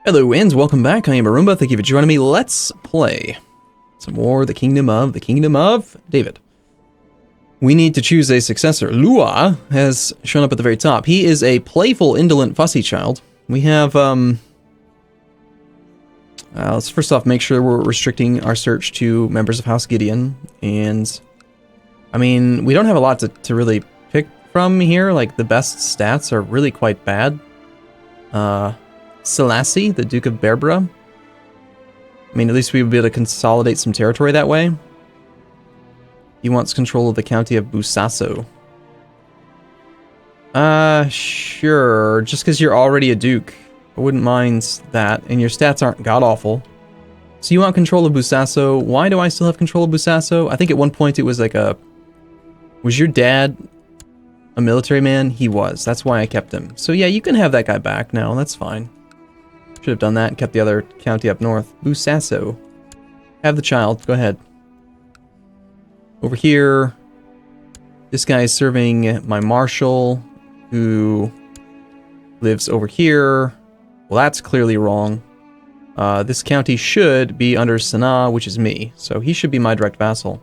Hello and welcome back. I am Arumba. Thank you for joining me. Let's play some more the Kingdom of David. We need to choose a successor. Lua has shown up at the very top. He is a playful, indolent, fussy child. We have, let's first off make sure we're restricting our search to members of House Gideon. And, I mean, we don't have a lot to really pick from here. Like, the best stats are really quite bad. Selassie, the Duke of Berbera. I mean, at least we would be able to consolidate some territory that way. He wants control of the county of Busaso. Sure. Just because you're already a duke. I wouldn't mind that. And your stats aren't god-awful. So you want control of Busaso. Why do I still have control of Busaso? I think at one point it was like a... Was your dad a military man? He was. That's why I kept him. So yeah, you can have that guy back now. That's fine. Should have done that and kept the other county up north. Busaso. Have the child. Go ahead. Over here, this guy is serving my marshal, who lives over here. Well, that's clearly wrong. This county should be under Sanaa, which is me. So he should be my direct vassal.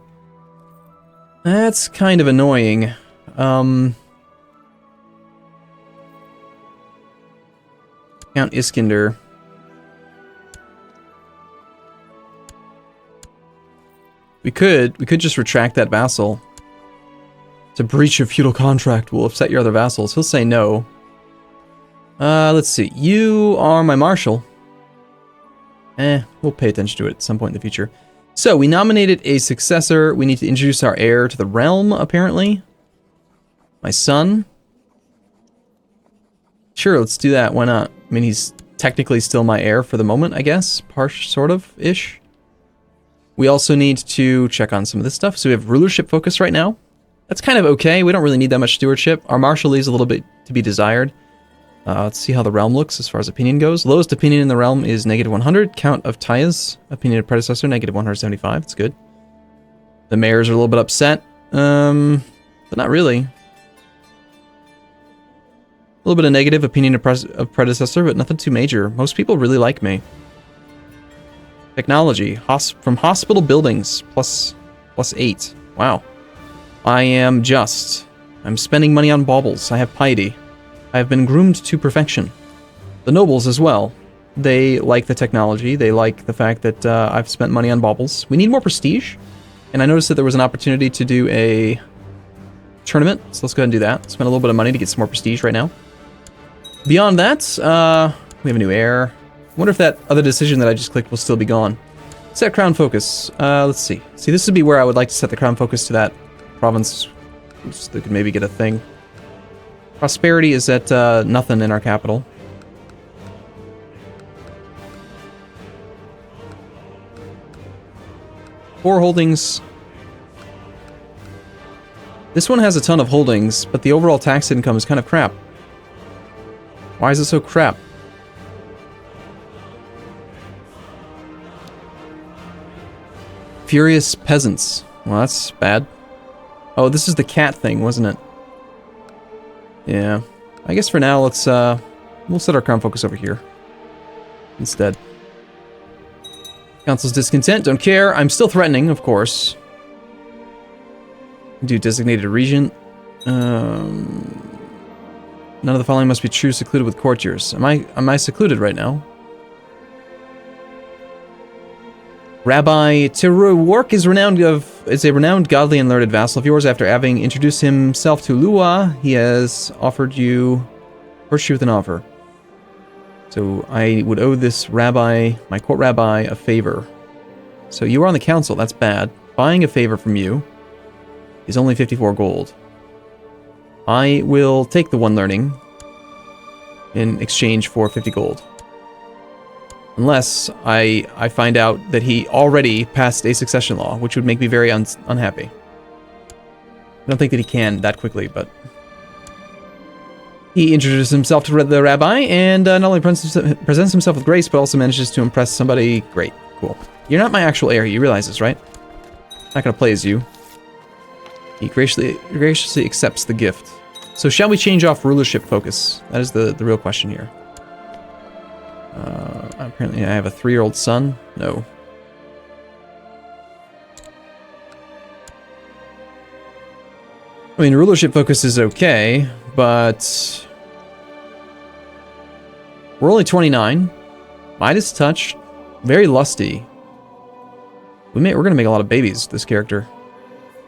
That's kind of annoying. Count Iskander. We could just retract that vassal. It's a breach of feudal contract. Will upset your other vassals. He'll say no. Let's see. You are my marshal. We'll pay attention to it at some point in the future. So, we nominated a successor. We need to introduce our heir to the realm, apparently. My son. Sure, let's do that. Why not? I mean, he's technically still my heir for the moment, I guess. Sort of-ish. We also need to check on some of this stuff. So we have rulership focus right now. That's kind of okay. We don't really need that much stewardship. Our marshal leaves a little bit to be desired. Let's see how the realm looks as far as opinion goes. Lowest opinion in the realm is -100. Count of Taya's opinion of predecessor, -175. It's good. The mayors are a little bit upset. But not really. A little bit of negative opinion of predecessor, but nothing too major. Most people really like me. Technology. From hospital buildings. Plus 8. Wow. I am just. I'm spending money on baubles. I have piety. I have been groomed to perfection. The nobles as well. They like the technology. They like the fact that I've spent money on baubles. We need more prestige. And I noticed that there was an opportunity to do a tournament. So let's go ahead and do that. Spend a little bit of money to get some more prestige right now. Beyond that, we have a new heir. I wonder if that other decision that I just clicked will still be gone. Set crown focus. Let's see. See, this would be where I would like to set the crown focus to that province. So they could maybe get a thing. Prosperity is at nothing in our capital. Four holdings. This one has a ton of holdings, but the overall tax income is kind of crap. Why is it so crap? Furious peasants. Well, that's bad. Oh, this is the cat thing, wasn't it? Yeah. I guess for now, let's, we'll set our crown focus over here instead. Council's discontent. Don't care. I'm still threatening, of course. Do designated regent. None of the following must be true, secluded with courtiers. Am I secluded right now? Rabbi Teruwark is a renowned godly and learned vassal of yours. After having introduced himself to Lua, he has offered you virtue with an offer. So I would owe this rabbi, my court rabbi, a favor. So you are on the council. That's bad. Buying a favor from you is only 54 gold. I will take the one learning in exchange for 50 gold. Unless I find out that he already passed a succession law, which would make me very unhappy. I don't think that he can that quickly, but... He introduces himself to the rabbi, and not only presents himself with grace, but also manages to impress somebody. Great. Cool. You're not my actual heir, you realize this, right? I'm not going to play as you. He graciously accepts the gift. So shall we change off rulership focus? That is the real question here. Apparently I have a 3-year-old son. No. I mean, rulership focus is okay, but we're only 29. Midas touch, very lusty. We're gonna make a lot of babies, this character.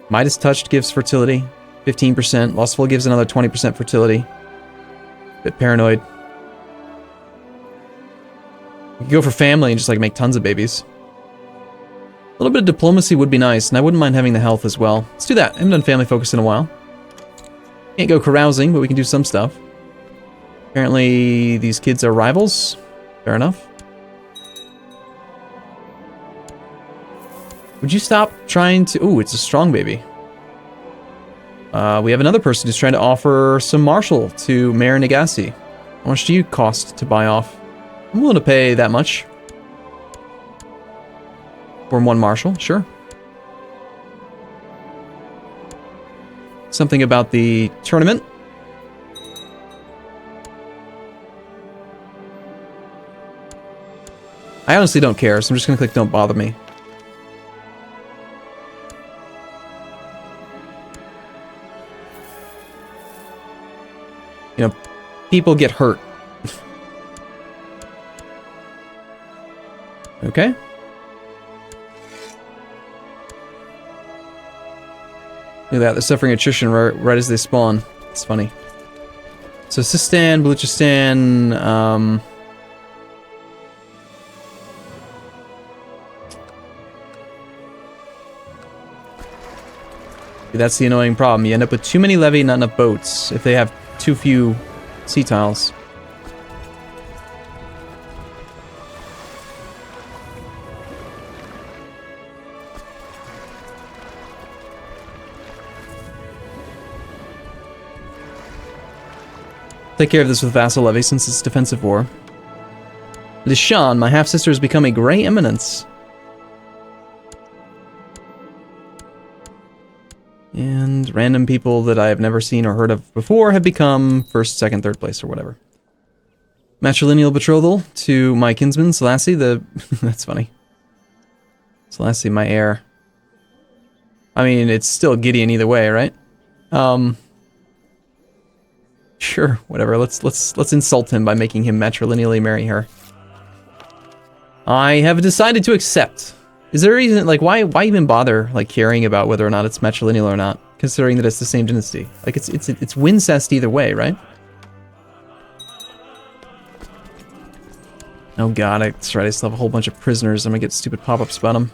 Midas touched gives fertility, 15%. Lustful gives another 20% fertility. Bit paranoid. You can go for family and just like make tons of babies. A little bit of diplomacy would be nice, and I wouldn't mind having the health as well. Let's do that. I haven't done family focus in a while. Can't go carousing, but we can do some stuff. Apparently, these kids are rivals. Fair enough. Would you stop trying to... Ooh, it's a strong baby. We have another person who's trying to offer some martial to Mayor Nagasi. How much do you cost to buy off? I'm willing to pay that much. For one martial, sure. Something about the tournament. I honestly don't care, so I'm just gonna click don't bother me. You know, people get hurt. Okay. Look at that, they're suffering attrition right as they spawn. It's funny. So Sistan, Baluchistan, that's the annoying problem. You end up with too many levy, not enough boats, if they have too few sea tiles. Take care of this with vassal levy since it's defensive war. Lishan, my half-sister, has become a Grey Eminence. And random people that I have never seen or heard of before have become first, second, third place or whatever. Matrilineal betrothal to my kinsman, Selassie, that's funny. Selassie, my heir. I mean, it's still Gideon either way, right? Sure, whatever. Let's insult him by making him matrilineally marry her. I have decided to accept. Is there a reason, like, why even bother, like, caring about whether or not it's matrilineal or not, considering that it's the same dynasty? Like, it's Wincest either way, right? Oh god, that's right, I still have a whole bunch of prisoners. I'm gonna get stupid pop-ups about them.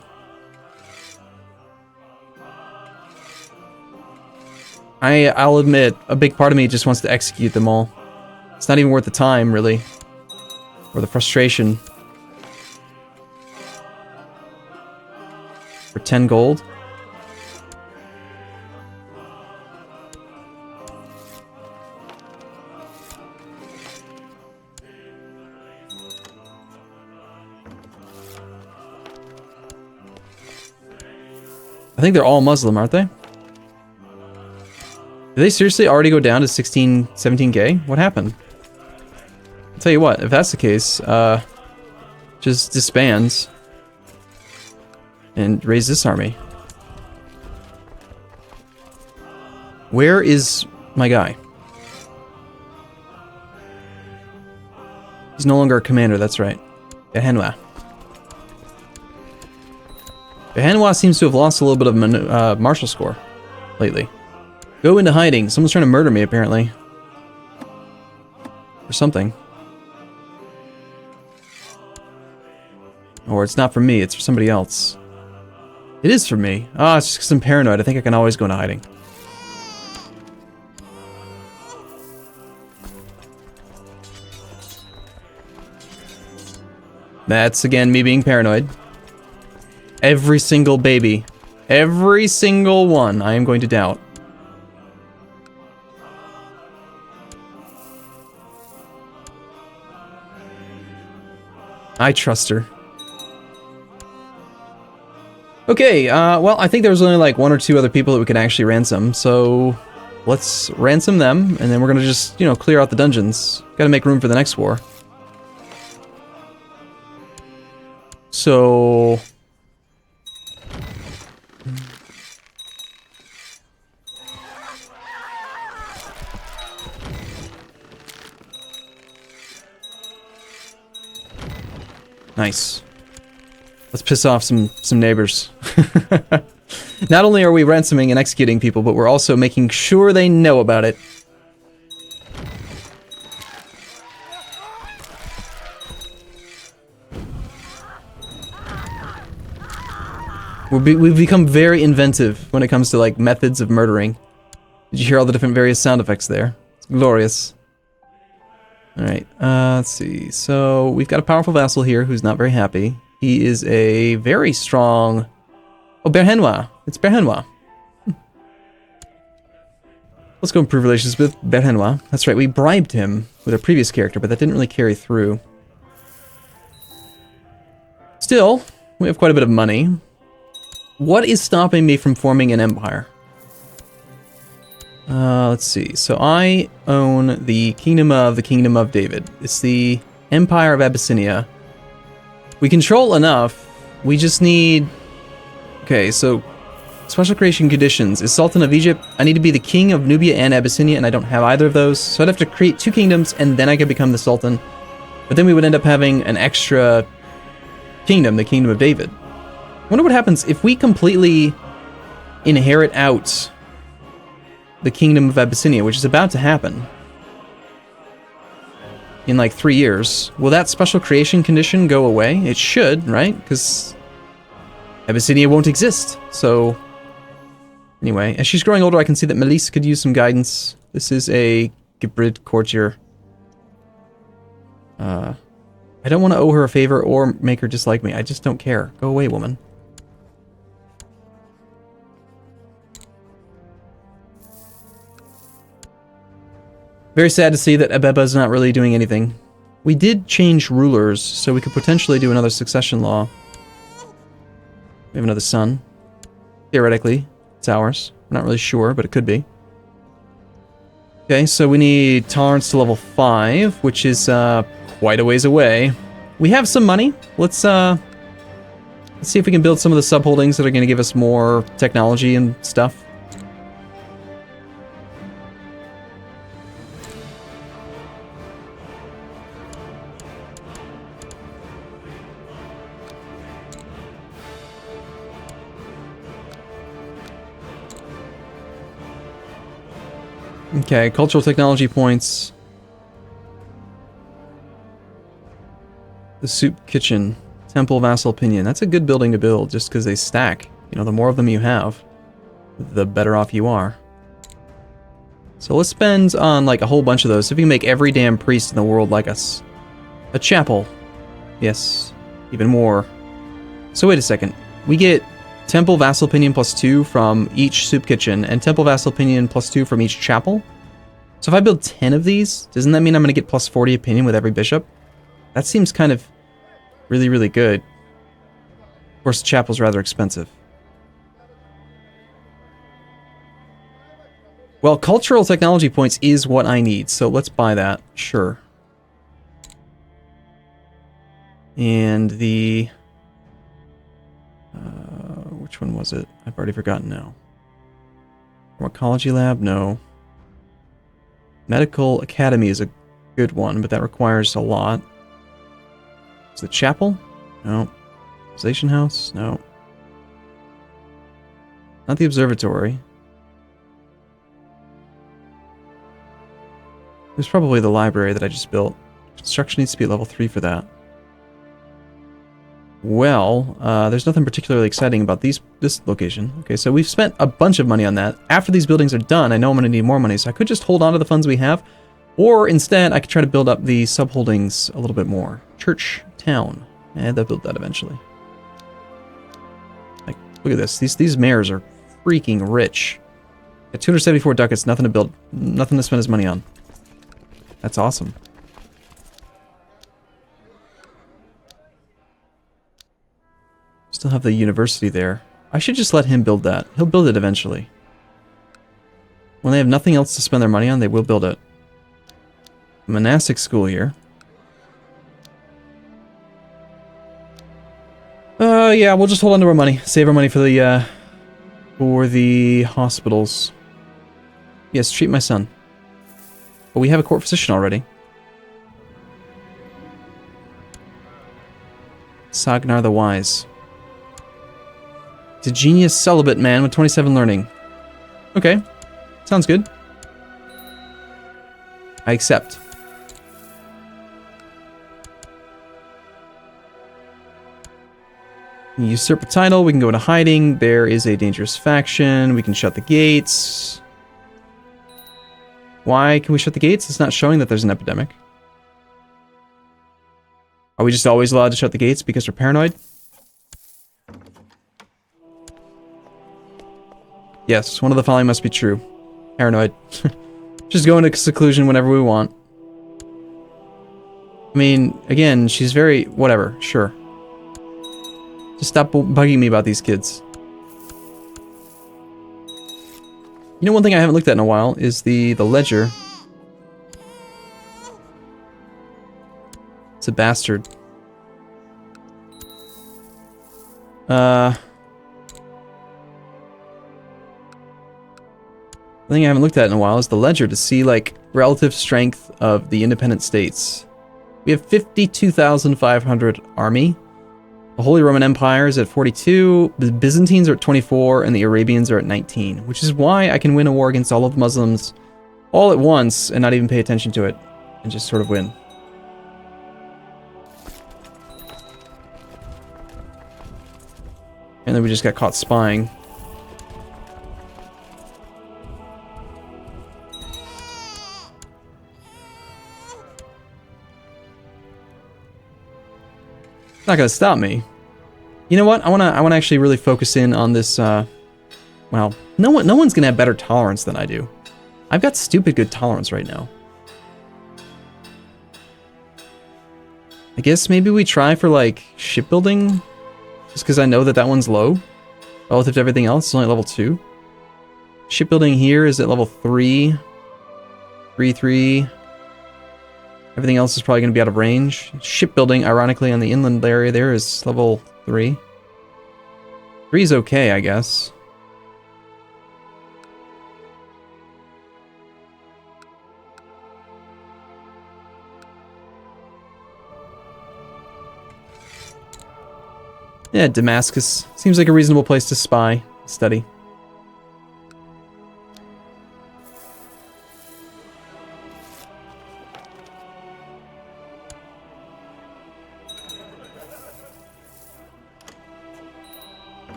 I'll admit, a big part of me just wants to execute them all. It's not even worth the time, really. Or the frustration. For 10 gold? I think they're all Muslim, aren't they? Did they seriously already go down to 16, 17k? What happened? I'll tell you what, if that's the case, just disband and raise this army. Where is my guy? He's no longer a commander, that's right. Behenwa. Behenwa seems to have lost a little bit of martial score lately. Go into hiding. Someone's trying to murder me, apparently. Or something. Or it's not for me, it's for somebody else. It is for me. Ah, it's just because I'm paranoid. I think I can always go into hiding. That's, again, me being paranoid. Every single baby. Every single one I am going to doubt. I trust her. Okay, well, I think there was only like 1 or 2 other people that we could actually ransom, so let's ransom them, and then we're gonna just, you know, clear out the dungeons. Gotta make room for the next war. So... Nice. Let's piss off some neighbors. Not only are we ransoming and executing people, but we're also making sure they know about it. We've become very inventive when it comes to, like, methods of murdering. Did you hear all the different various sound effects there? It's glorious. Alright, let's see. So, we've got a powerful vassal here who's not very happy. He is a very strong... Oh, Berhenwa. It's Berhenwa. Let's go improve relations with Berhenwa. That's right, we bribed him with a previous character, but that didn't really carry through. Still, we have quite a bit of money. What is stopping me from forming an empire? Let's see. So I own the Kingdom of David. It's the Empire of Abyssinia. We control enough. We just need... Okay, so... Special creation conditions. Is Sultan of Egypt... I need to be the King of Nubia and Abyssinia, and I don't have either of those. So I'd have to create 2 kingdoms, and then I could become the Sultan. But then we would end up having an extra kingdom, the Kingdom of David. I wonder what happens if we completely inherit out the Kingdom of Abyssinia, which is about to happen in like 3 years. Will that special creation condition go away? It should, right? Because Abyssinia won't exist. So anyway, as she's growing older, I can see that Melise could use some guidance. This is a Gibrid courtier. I don't want to owe her a favor or make her dislike me. I just don't care. Go away, woman. Very sad to see that Abeba's not really doing anything. We did change rulers, so we could potentially do another succession law. We have another son. Theoretically, it's ours. We're not really sure, but it could be. Okay, so we need tolerance to level 5, which is quite a ways away. We have some money. Let's see if we can build some of the subholdings that are going to give us more technology and stuff. Okay, cultural technology points. The soup kitchen. Temple vassal opinion. That's a good building to build just because they stack. You know, the more of them you have, the better off you are. So let's spend on like a whole bunch of those. So if we can make every damn priest in the world like us. A chapel. Yes. Even more. So wait a second. We get Temple Vassal Opinion +2 from each soup kitchen, and Temple Vassal Opinion +2 from each chapel. So if I build 10 of these, doesn't that mean I'm going to get +40 opinion with every bishop? That seems kind of really, really good. Of course, the chapel's rather expensive. Well, cultural technology points is what I need, so let's buy that. Sure. And the... which one was it? I've already forgotten now. Pharmacology lab? No. Medical academy is a good one, but that requires a lot. Is the chapel? No. Observation house? No. Not the observatory. There's probably the library that I just built. Construction needs to be at level 3 for that. Well, there's nothing particularly exciting about this location. Okay, so we've spent a bunch of money on that. After these buildings are done, I know I'm going to need more money, so I could just hold on to the funds we have. Or instead, I could try to build up the subholdings a little bit more. Church, town. They'll build that eventually. Like, look at this. These mayors are freaking rich. At 274 ducats, nothing to build, nothing to spend his money on. That's awesome. Still have the university there. I should just let him build that. He'll build it eventually. When they have nothing else to spend their money on, they will build it. Monastic school here. Yeah, we'll just hold on to our money. Save our money for the hospitals. Yes, treat my son. But we have a court physician already. Sagnar the Wise. He's a genius celibate man with 27 learning. Okay. Sounds good. I accept. Usurp a title, we can go into hiding. There is a dangerous faction. We can shut the gates. Why can we shut the gates? It's not showing that there's an epidemic. Are we just always allowed to shut the gates because we're paranoid? Yes, one of the following must be true. Paranoid. Just go into seclusion whenever we want. I mean, again, she's very... whatever, sure. Just stop bugging me about these kids. You know, one thing I haven't looked at in a while is the ledger. It's a bastard. The thing I haven't looked at in a while is the ledger to see, like, relative strength of the independent states. We have 52,500 army. The Holy Roman Empire is at 42, the Byzantines are at 24, and the Arabians are at 19, which is why I can win a war against all of the Muslims all at once and not even pay attention to it, and just sort of win. And then we just got caught spying. Not gonna stop me. You know what? I wanna actually really focus in on this. Well, no one's gonna have better tolerance than I do. I've got stupid good tolerance right now. I guess maybe we try for like shipbuilding, just because I know that that one's low relative to everything else. It's only level 2. Shipbuilding here is at level 3, 3. Everything else is probably going to be out of range. Shipbuilding, ironically, on the inland area there is level 3. 3 is okay, I guess. Yeah, Damascus. Seems like a reasonable place to spy, study.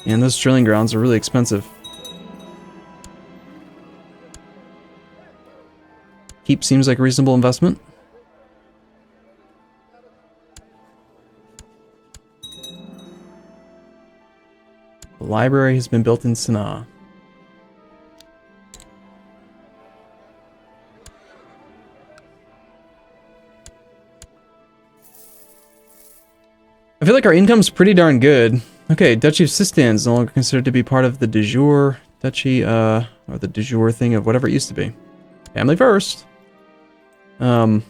And those drilling grounds are really expensive. Keep seems like a reasonable investment. The library has been built in Sanaa. I feel like our income's pretty darn good. Okay, Duchy of Sistan is no longer considered to be part of the de jure duchy, or the de jure thing of whatever it used to be. Family first. Should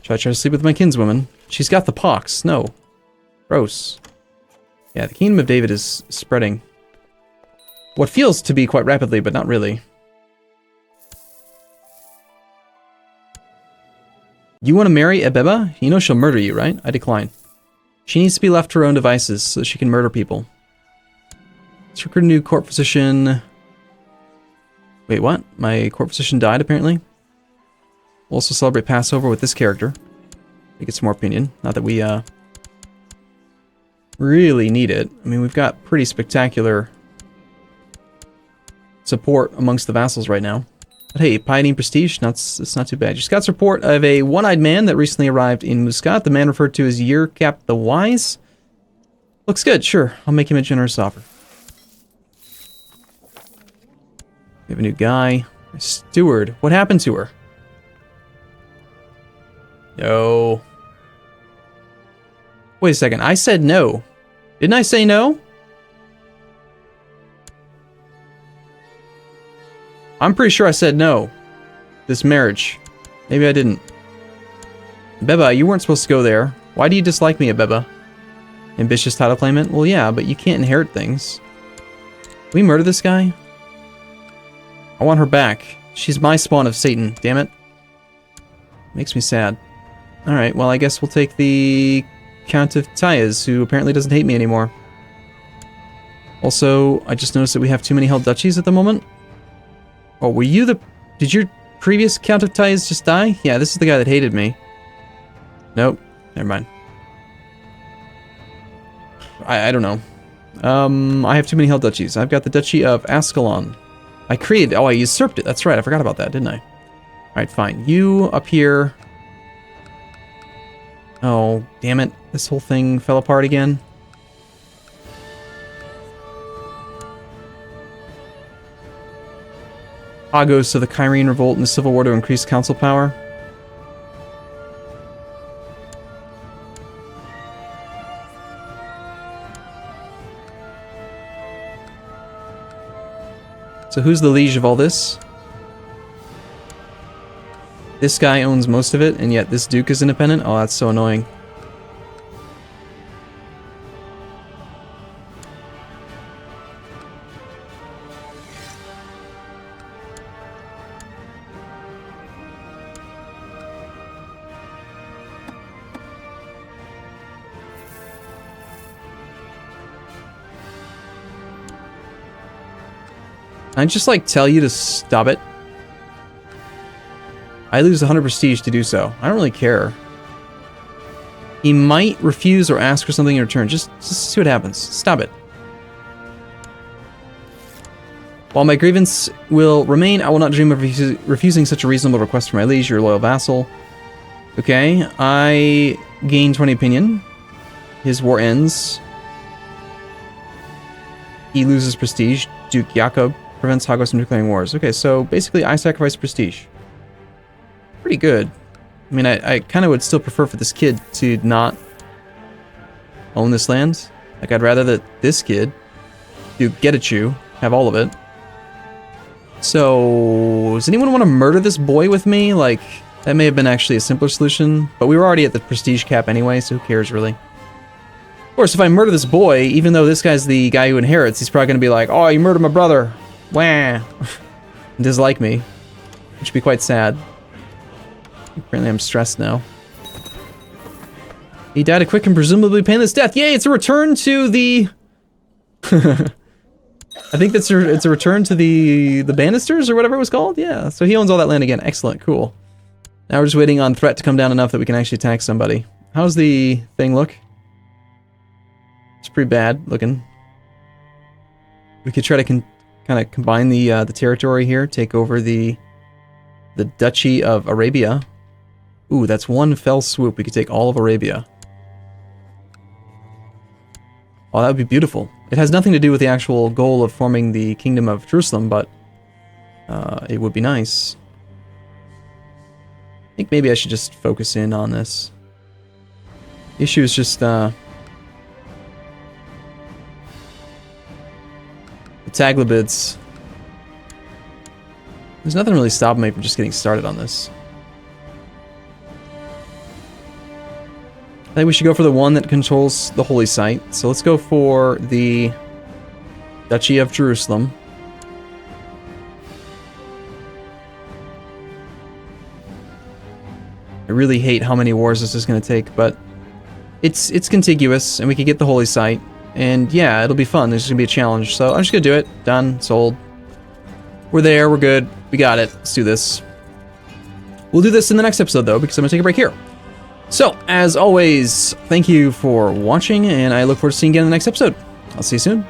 I try to sleep with my kinswoman? She's got the pox. No. Gross. Yeah, the Kingdom of David is spreading. What feels to be quite rapidly, but not really. You want to marry Ebeba? You know she'll murder you, right? I decline. She needs to be left to her own devices so she can murder people. Let's recruit a new court physician. Wait, what? My court physician died, apparently? We'll also celebrate Passover with this character. To get some more opinion. Not that we, really need it. I mean, we've got pretty spectacular support amongst the vassals right now. But hey, piety and prestige, it's not too bad. Just got support of a one-eyed man that recently arrived in Muscat. The man referred to as Yearcap the Wise. Looks good, sure. I'll make him a generous offer. We have a new guy. A steward. What happened to her? No. Wait a second. I said no. Didn't I say no? I'm pretty sure I said no. This marriage. Maybe I didn't. Beba, you weren't supposed to go there. Why do you dislike me, Beba? Ambitious title claimant? Well, yeah, but you can't inherit things. Can we murder this guy? I want her back. She's my spawn of Satan, damn it. Makes me sad. Alright, well, I guess we'll take the Count of Tayez, who apparently doesn't hate me anymore. Also, I just noticed that we have too many held duchies at the moment. Oh, were you the... Did your previous Count of Tayez just die? Yeah, this is the guy that hated me. Nope. Never mind. I don't know. I have too many held duchies. I've got the Duchy of Ascalon. I created... Oh, I usurped it. That's right. I forgot about that, didn't I? Alright, fine. You up here... Oh, damn it. This whole thing fell apart again. Goes to the Kyrene Revolt and the Civil War to increase council power. So who's the liege of all this? This guy owns most of it, and yet this duke is independent? Oh, that's so annoying. I'd just like tell you to stop it. I lose 100 prestige to do so. I don't really care. He might refuse or ask for something in return. Just see what happens. Stop it. While my grievance will remain, I will not dream of refusing such a reasonable request from my liege, your loyal vassal. Okay, I gain 20 opinion. His war ends. He loses prestige. Duke Jakob prevents Hagos from declaring wars. Okay, so basically I sacrifice prestige. Pretty good. I mean, I kind of would still prefer for this kid to not own this land. Like, I'd rather that this kid, Duke Getachew, have all of it. So, does anyone want to murder this boy with me? Like, that may have been actually a simpler solution, but we were already at the prestige cap anyway, so who cares, really? Of course, if I murder this boy, even though this guy's the guy who inherits, he's probably going to be like, oh, you murdered my brother. Wah. And dislike me, which would be quite sad. Apparently I'm stressed now. He died a quick and presumably painless death. Yay, it's a return to the... I think it's a return to the Bannisters or whatever it was called. Yeah, so he owns all that land again. Excellent, cool. Now we're just waiting on threat to come down enough that we can actually attack somebody. How's the thing look? It's pretty bad looking. We could try to kind of combine the territory here, take over the Duchy of Arabia. Ooh, that's one fell swoop. We could take all of Arabia. Oh, that would be beautiful. It has nothing to do with the actual goal of forming the Kingdom of Jerusalem, but it would be nice. I think maybe I should just focus in on this. The issue is just the Taglabids. There's nothing really stopping me from just getting started on this. I think we should go for the one that controls the holy site. So let's go for the Duchy of Jerusalem. I really hate how many wars this is going to take, but it's contiguous, and we can get the holy site. And yeah, it'll be fun. There's going to be a challenge. So I'm just going to do it. Done. Sold. We're there. We're good. We got it. Let's do this. We'll do this in the next episode, though, because I'm going to take a break here. So, as always, thank you for watching, and I look forward to seeing you again in the next episode. I'll see you soon.